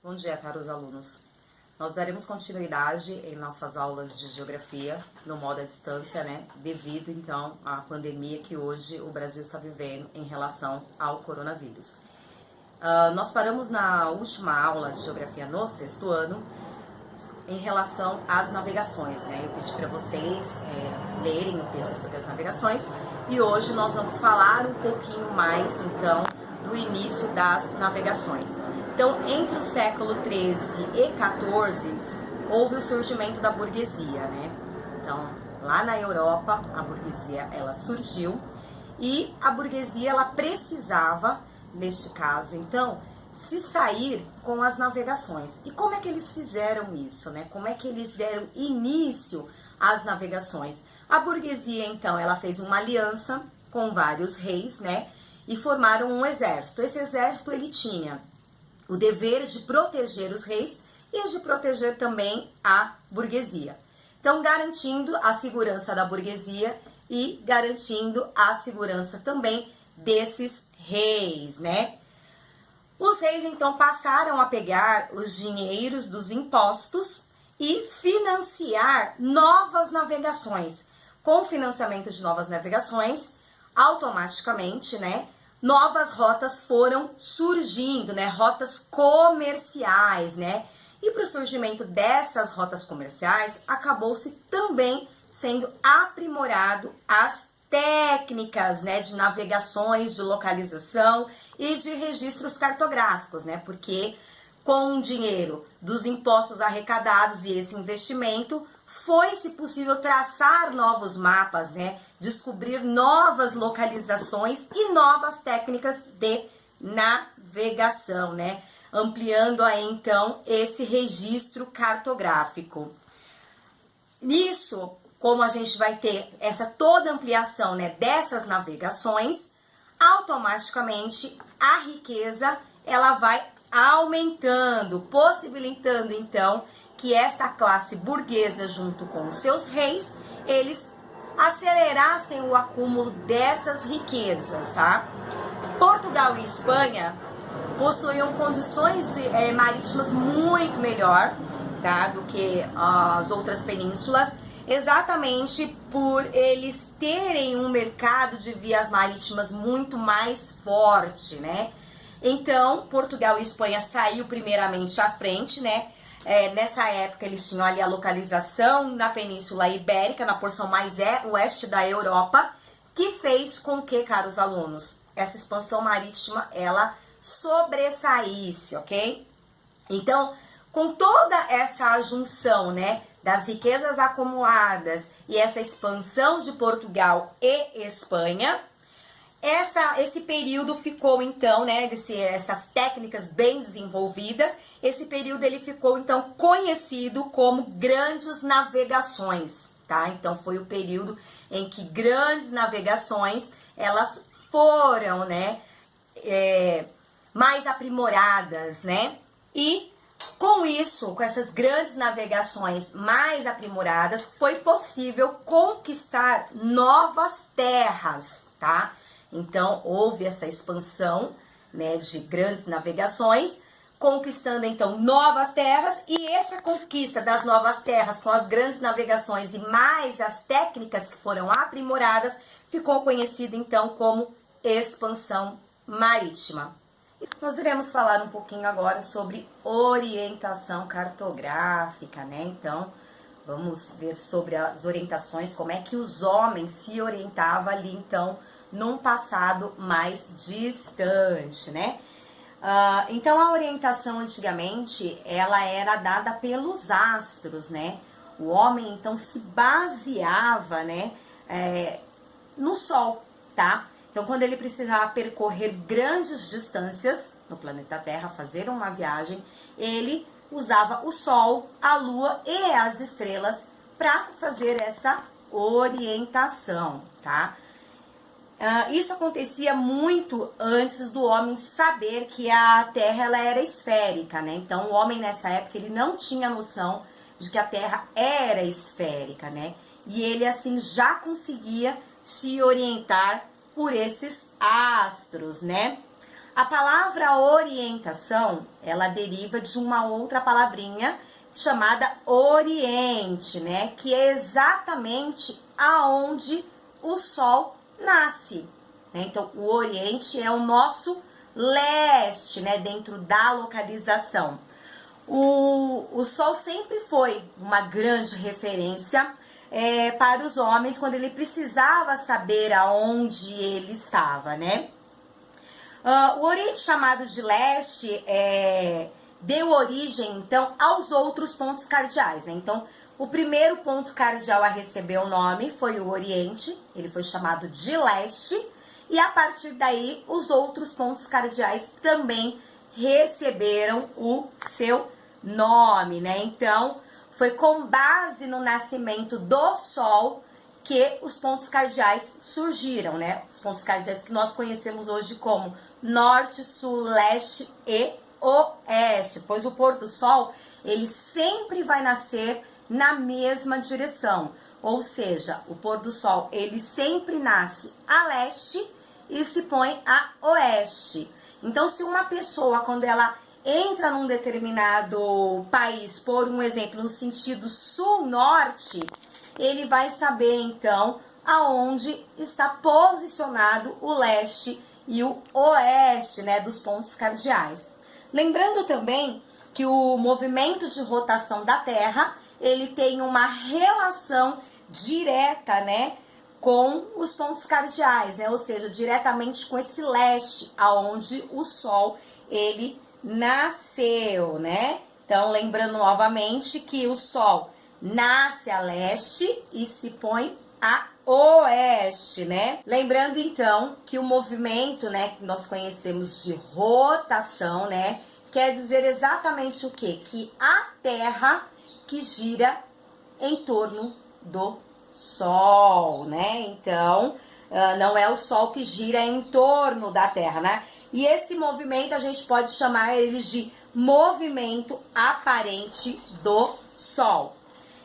Bom dia, caros alunos. Nós daremos continuidade em nossas aulas de geografia no modo à distância, devido então à pandemia que hoje o Brasil está vivendo em relação ao coronavírus. Nós paramos na última aula de geografia no 6º ano em relação às navegações, Eu pedi para vocês lerem o texto sobre as navegações e hoje nós vamos falar um pouquinho mais então do início das navegações. Então, entre o século XIII e XIV, houve o surgimento da burguesia, Então, lá na Europa, a burguesia, ela surgiu e a burguesia, ela precisava, neste caso, então, se sair com as navegações. E como é que eles fizeram isso, Como é que eles deram início às navegações? A burguesia, então, ela fez uma aliança com vários reis, E formaram um exército. Esse exército, ele tinha o dever de proteger os reis e de proteger também a burguesia. Então, garantindo a segurança da burguesia e garantindo a segurança também desses reis, Os reis, então, passaram a pegar os dinheiros dos impostos e financiar novas navegações. Com o financiamento de novas navegações, automaticamente, novas rotas foram surgindo, rotas comerciais, E para o surgimento dessas rotas comerciais, acabou-se também sendo aprimorado as técnicas, de navegações, de localização e de registros cartográficos, Porque com o dinheiro dos impostos arrecadados e esse investimento, foi-se possível traçar novos mapas, Descobrir novas localizações e novas técnicas de navegação, Ampliando aí, então, esse registro cartográfico. Nisso, como a gente vai ter essa toda ampliação, dessas navegações, automaticamente a riqueza, ela vai aumentando, possibilitando, então, que essa classe burguesa, junto com os seus reis, eles acelerassem o acúmulo dessas riquezas, Portugal e Espanha possuíam condições marítimas muito melhor, do que as outras penínsulas, exatamente por eles terem um mercado de vias marítimas muito mais forte, Então, Portugal e Espanha saiu primeiramente à frente, Nessa época eles tinham ali a localização na Península Ibérica, na porção mais oeste da Europa, que fez com que, caros alunos, essa expansão marítima, ela sobressaísse, ok? Então, com toda essa junção, das riquezas acumuladas e essa expansão de Portugal e Espanha, esse período ficou, então, essas técnicas bem desenvolvidas, esse período ele ficou, então, conhecido como grandes navegações, Então, foi o período em que grandes navegações, elas foram, mais aprimoradas, E, com isso, com essas grandes navegações mais aprimoradas, foi possível conquistar novas terras, Então, houve essa expansão, de grandes navegações, conquistando, então, novas terras, e essa conquista das novas terras com as grandes navegações e mais as técnicas que foram aprimoradas, ficou conhecido, então, como expansão marítima. Nós iremos falar um pouquinho agora sobre orientação cartográfica, Então, vamos ver sobre as orientações, como é que os homens se orientavam ali, então, num passado mais distante, Então, a orientação antigamente, ela era dada pelos astros, O homem, então, se baseava, no Sol, Então, quando ele precisava percorrer grandes distâncias no planeta Terra, fazer uma viagem, ele usava o Sol, a Lua e as estrelas para fazer essa orientação, Isso acontecia muito antes do homem saber que a Terra ela era esférica, Então, o homem nessa época ele não tinha noção de que a Terra era esférica, E ele assim já conseguia se orientar por esses astros, A palavra orientação, ela deriva de uma outra palavrinha chamada Oriente, né? Que é exatamente aonde o Sol nasce. Né? Então, o Oriente é o nosso leste, né? Dentro da localização. O Sol sempre foi uma grande referência para os homens quando ele precisava saber aonde ele estava, né? O Oriente, chamado de leste, deu origem, então, aos outros pontos cardeais, né? Então, o primeiro ponto cardeal a receber o nome foi o Oriente, ele foi chamado de leste, e a partir daí, os outros pontos cardeais também receberam o seu nome, né? Então, foi com base no nascimento do Sol que os pontos cardeais surgiram, né? Os pontos cardeais que nós conhecemos hoje como norte, sul, leste e oeste, pois o pôr do sol, ele sempre vai nascer na mesma direção, ou seja, o pôr do sol, ele sempre nasce a leste e se põe a oeste. Então, se uma pessoa, quando ela entra num determinado país, por um exemplo, no sentido sul-norte, ele vai saber, então, aonde está posicionado o leste e o oeste, né, dos pontos cardeais. Lembrando também que o movimento de rotação da Terra, ele tem uma relação direta, né, com os pontos cardeais, né, ou seja, diretamente com esse leste, aonde o Sol, ele nasceu, né? Então, lembrando novamente que o Sol nasce a leste e se põe a oeste, né? Lembrando então que o movimento, né, que nós conhecemos de rotação, né, quer dizer exatamente o quê? Que a Terra que gira em torno do Sol, né? Então, não é o Sol que gira em torno da Terra, né? E esse movimento a gente pode chamar ele de movimento aparente do Sol.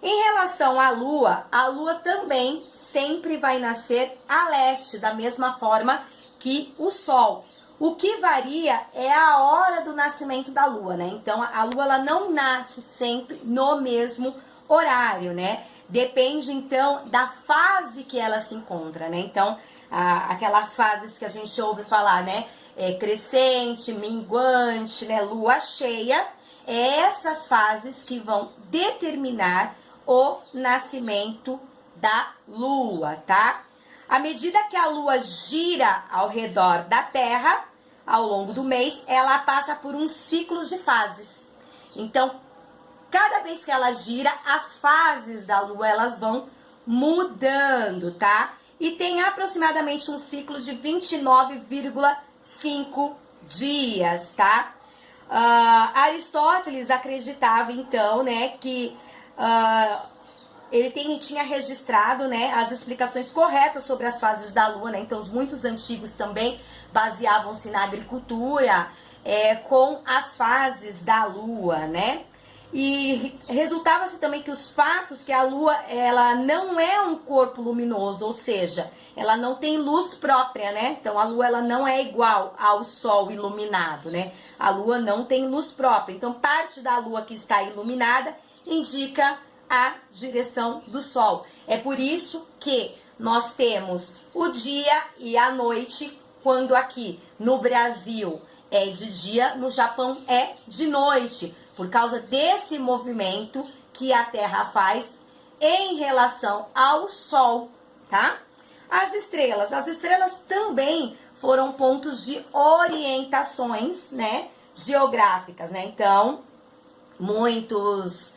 Em relação à Lua também sempre vai nascer a leste, da mesma forma que o Sol. O que varia é a hora do nascimento da Lua, né? Então, a Lua ela não nasce sempre no mesmo horário, né? Depende, então, da fase que ela se encontra, né? Então, aquelas fases que a gente ouve falar, né? Crescente, minguante, né? Lua cheia, essas fases que vão determinar o nascimento da Lua, tá? À medida que a Lua gira ao redor da Terra, ao longo do mês, ela passa por um ciclo de fases. Então, cada vez que ela gira, as fases da Lua, elas vão mudando, tá? E tem aproximadamente um ciclo de 29,5 dias, tá? Aristóteles acreditava, então, né, que ele tinha registrado, né, as explicações corretas sobre as fases da Lua, né? Então, os muitos antigos também baseavam-se na agricultura com as fases da Lua, né? E resultava-se também que os fatos que a Lua, ela não é um corpo luminoso, ou seja, ela não tem luz própria, né? Então, a Lua, ela não é igual ao Sol iluminado, né? A Lua não tem luz própria. Então, parte da Lua que está iluminada indica a direção do Sol. É por isso que nós temos o dia e a noite, quando aqui no Brasil é de dia, no Japão é de noite, por causa desse movimento que a Terra faz em relação ao Sol, tá? As estrelas também foram pontos de orientações, né, geográficas, né? Então, muitos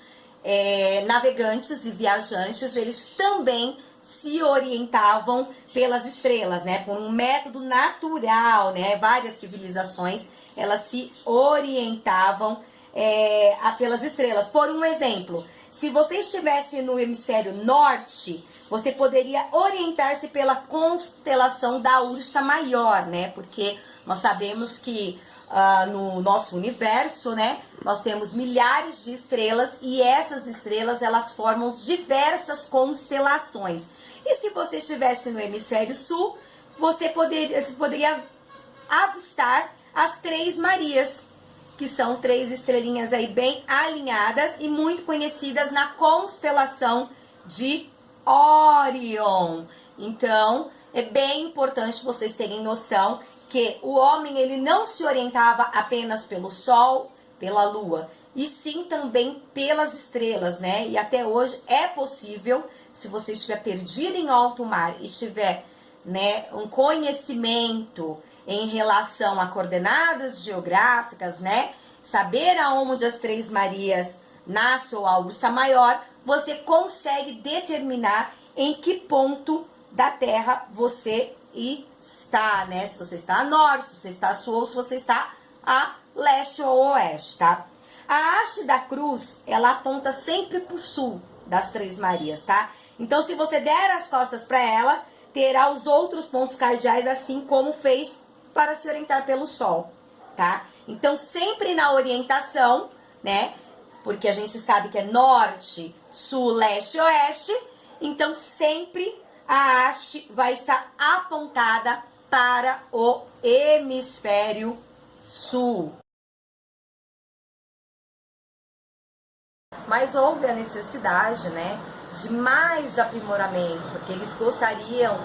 navegantes e viajantes, eles também se orientavam pelas estrelas, né? Por um método natural, né? Várias civilizações, elas se orientavam pelas estrelas. Por um exemplo, se você estivesse no hemisfério norte, você poderia orientar-se pela constelação da Ursa Maior, né? Porque nós sabemos que no nosso universo, né, nós temos milhares de estrelas e essas estrelas, elas formam diversas constelações. E se você estivesse no hemisfério sul, você poderia avistar as Três Marias, que são 3 estrelinhas aí bem alinhadas e muito conhecidas na constelação de Órion. Então, é bem importante vocês terem noção que o homem ele não se orientava apenas pelo Sol, pela Lua, e sim também pelas estrelas, né? E até hoje é possível, se você estiver perdido em alto mar e tiver, né, um conhecimento em relação a coordenadas geográficas, né? Saber aonde as Três Marias nasce ou a Ursa Maior, você consegue determinar em que ponto da Terra você está, né? Se você está a norte, se você está a sul ou se você está a leste ou oeste, tá? A haste da cruz, ela aponta sempre para o sul das Três Marias, tá? Então, se você der as costas para ela, terá os outros pontos cardeais, assim como fez para se orientar pelo sol, tá? Então, sempre na orientação, né? Porque a gente sabe que é norte, sul, leste, oeste. Então, sempre a haste vai estar apontada para o hemisfério sul. Mas houve a necessidade, né, de mais aprimoramento, porque eles gostariam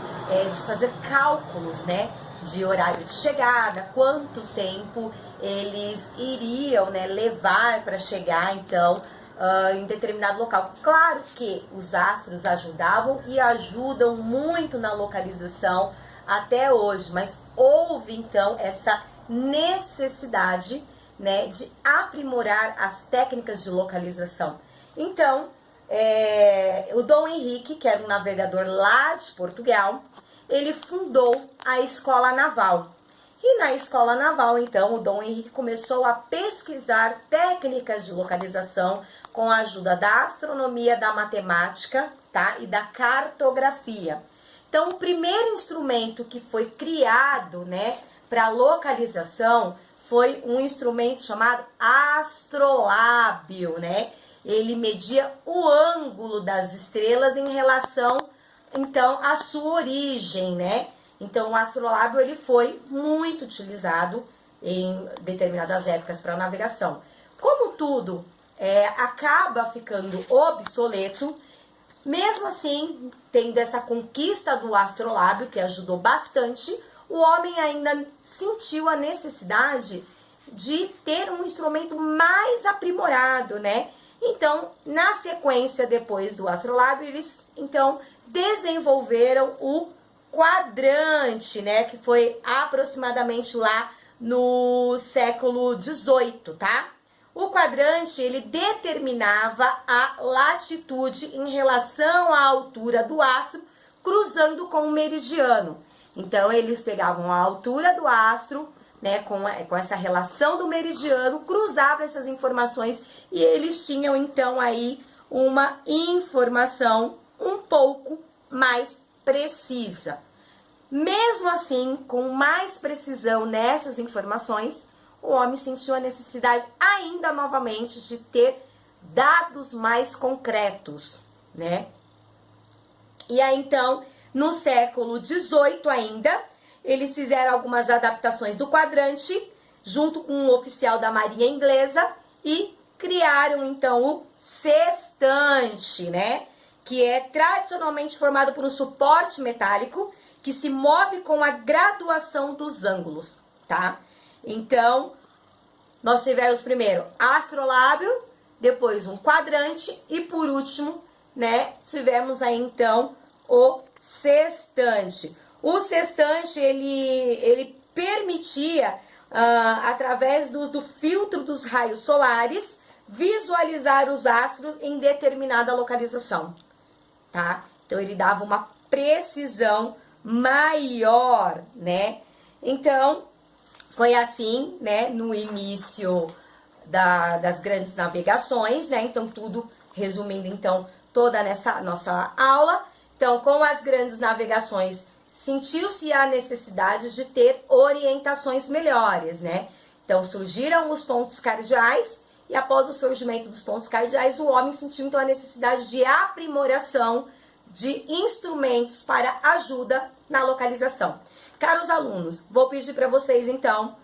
de fazer cálculos, né, de horário de chegada, quanto tempo eles iriam, né, levar para chegar, então, em determinado local. Claro que os astros ajudavam e ajudam muito na localização até hoje, mas houve, então, essa necessidade, né, de aprimorar as técnicas de localização. Então, o Dom Henrique, que era um navegador lá de Portugal, ele fundou a Escola Naval. E na Escola Naval, então, o Dom Henrique começou a pesquisar técnicas de localização com a ajuda da astronomia, da matemática, tá, e da cartografia. Então, o primeiro instrumento que foi criado, né, para localização foi um instrumento chamado astrolábio, né? Ele media o ângulo das estrelas em relação, então, à sua origem, né? Então, o astrolábio ele foi muito utilizado em determinadas épocas para navegação. Como tudo acaba ficando obsoleto, mesmo assim, tendo essa conquista do astrolábio, que ajudou bastante, o homem ainda sentiu a necessidade de ter um instrumento mais aprimorado, né? Então, na sequência, depois do astrolábio, eles, então, desenvolveram o quadrante, né? Que foi aproximadamente lá no século XVIII, tá? O quadrante, ele determinava a latitude em relação à altura do astro, cruzando com o meridiano. Então, eles pegavam a altura do astro, né, com essa relação do meridiano, cruzavam essas informações e eles tinham, então, aí uma informação um pouco mais precisa. Mesmo assim, com mais precisão nessas informações, o homem sentiu a necessidade ainda novamente de ter dados mais concretos, né? E aí, então, no século XVIII ainda, eles fizeram algumas adaptações do quadrante, junto com um oficial da Marinha Inglesa, e criaram, então, o sextante, né? Que é tradicionalmente formado por um suporte metálico que se move com a graduação dos ângulos, tá? Então, nós tivemos primeiro astrolábio, depois um quadrante e, por último, né, tivemos aí, então, o sextante. O sextante, ele permitia, através do filtro dos raios solares, visualizar os astros em determinada localização, tá? Então, ele dava uma precisão maior, né? Então, foi assim, né, no início das grandes navegações, né? Então, tudo resumindo, então, toda nessa nossa aula. Então, com as grandes navegações, sentiu-se a necessidade de ter orientações melhores, né? Então, surgiram os pontos cardeais e após o surgimento dos pontos cardeais, o homem sentiu, então, a necessidade de aprimoração de instrumentos para ajuda na localização. Caros alunos, vou pedir para vocês, então,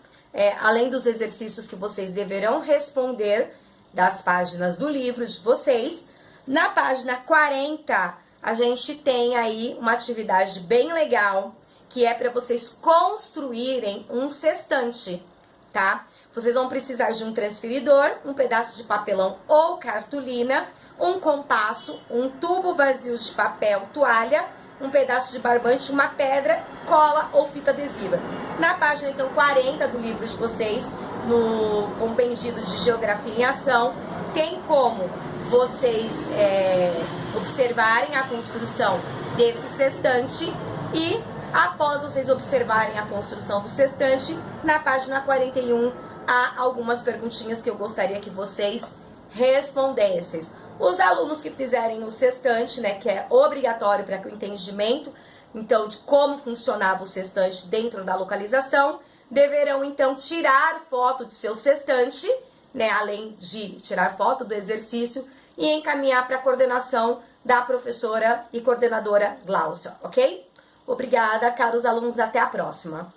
além dos exercícios que vocês deverão responder das páginas do livro de vocês. Na página 40, a gente tem aí uma atividade bem legal, que é para vocês construírem um sextante, tá? Vocês vão precisar de um transferidor, um pedaço de papelão ou cartolina, um compasso, um tubo vazio de papel, toalha, um pedaço de barbante, uma pedra, cola ou fita adesiva. Na página, então, 40 do livro de vocês, no compendio de Geografia em Ação, tem como vocês observarem a construção desse sextante e, após vocês observarem a construção do sextante, na página 41 há algumas perguntinhas que eu gostaria que vocês respondessem. Os alunos que fizerem o sextante, né, que é obrigatório para que o entendimento, então, de como funcionava o sextante dentro da localização, deverão, então, tirar foto de seu sextante, né, além de tirar foto do exercício, e encaminhar para a coordenação da professora e coordenadora Glaucia, ok? Obrigada, caros alunos, até a próxima.